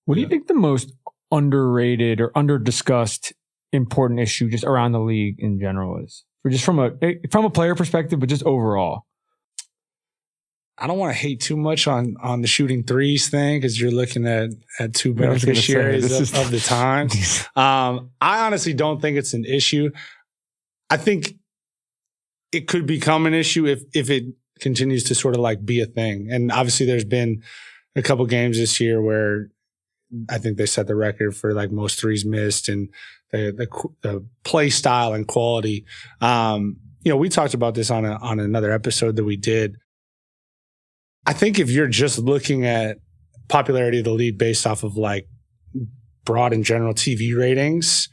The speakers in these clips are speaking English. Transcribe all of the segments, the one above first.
What do you think the most underrated or under-discussed important issue just around the league in general is? Or just from a player perspective, but just overall? I don't want to hate too much on the shooting threes thing because you're looking at two beneficiaries of the time. I honestly don't think it's an issue. I think it could become an issue if it continues to sort of like be a thing. And obviously there's been a couple games this year where I think they set the record for like most threes missed and the play style and quality. We talked about this on another episode that we did. I think if you're just looking at popularity of the league based off of like broad and general TV ratings,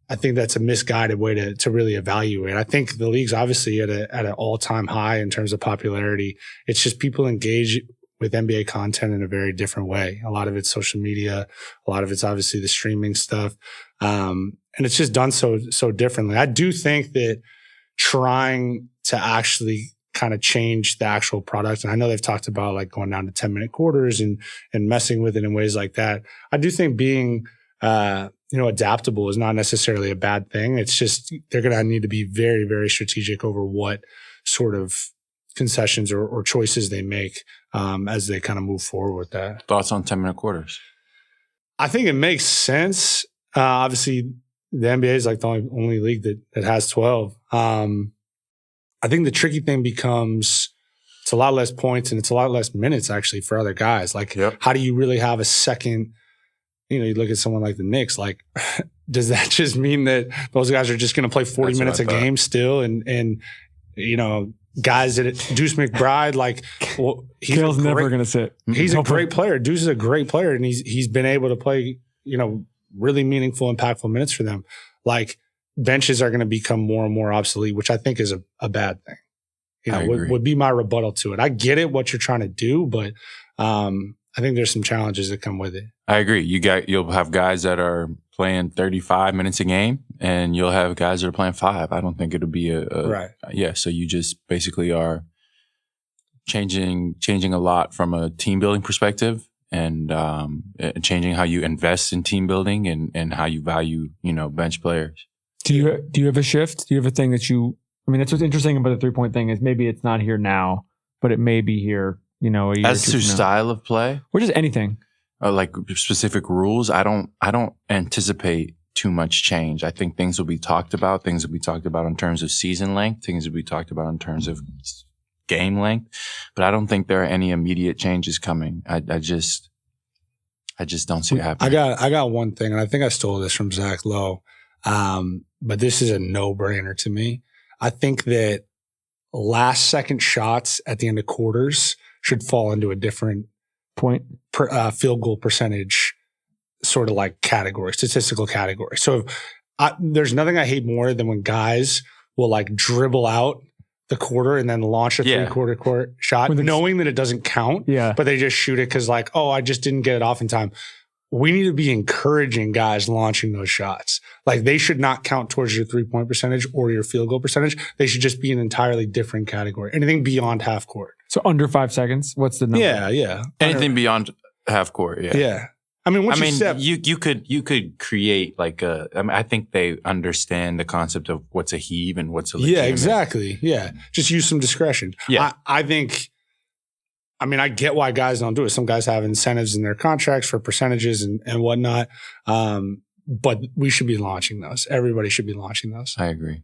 I think that's a misguided way to really evaluate. I think the league's obviously at an all-time high in terms of popularity. It's just people engage with NBA content in a very different way. A lot of it's social media. A lot of it's obviously the streaming stuff. And it's just done so differently. I do think that trying to actually kind of change the actual product. And I know they've talked about like going down to 10-minute quarters and messing with it in ways like that. I do think being, adaptable is not necessarily a bad thing. It's just, they're going to need to be very, very strategic over what sort of concessions or choices they make, as they kind of move forward with that. Thoughts on 10-minute quarters? I think it makes sense. Obviously the NBA is like the only league that has 12. I think the tricky thing becomes it's a lot less points and it's a lot less minutes actually for other guys. Like, How do you really have a second? You look at someone like the Knicks. Like, does that just mean that those guys are just going to play 40 minutes a game still? And guys that Deuce McBride, like, well, Kale's never going to sit. He's a great player. Deuce is a great player, and he's been able to play really meaningful, impactful minutes for them. Like, benches are going to become more and more obsolete, which I think is a bad thing. Would be my rebuttal to it. I get it, what you're trying to do, but I think there's some challenges that come with it. I agree. You'll have guys that are playing 35 minutes a game, and you'll have guys that are playing 5. I don't think it'll be right. Yeah. So you just basically are changing a lot from a team building perspective, and changing how you invest in team building and how you value bench players. Do you have a shift? Do you have a thing that that's what's interesting about the 3-point thing is maybe it's not here now, but it may be here, a year as to style of play, or just anything. Like specific rules, I don't anticipate too much change. I think things will be talked about. Things will be talked about in terms of season length. Things will be talked about in terms of game length. But I don't think there are any immediate changes coming. I just don't see it happening. I got one thing, and I think I stole this from Zach Lowe. But this is a no-brainer to me. I think that last second shots at the end of quarters should fall into a different field goal percentage sort of like category, statistical category. So there's nothing I hate more than when guys will like dribble out the quarter and then launch a 3/4 court shot knowing that it doesn't count, but they just shoot it because like, I just didn't get it off in time. We need to be encouraging guys launching those shots. Like, they should not count towards your 3-point percentage or your field goal percentage. They should just be an entirely different category. Anything beyond half court. So under 5 seconds, what's the number? Yeah. Anything beyond half court, yeah. Yeah. You could create like I think they understand the concept of what's a heave and what's a legitimate. Yeah, exactly. Yeah. Just use some discretion. Yeah. I get why guys don't do it. Some guys have incentives in their contracts for percentages and whatnot. But we should be launching those. Everybody should be launching those. I agree.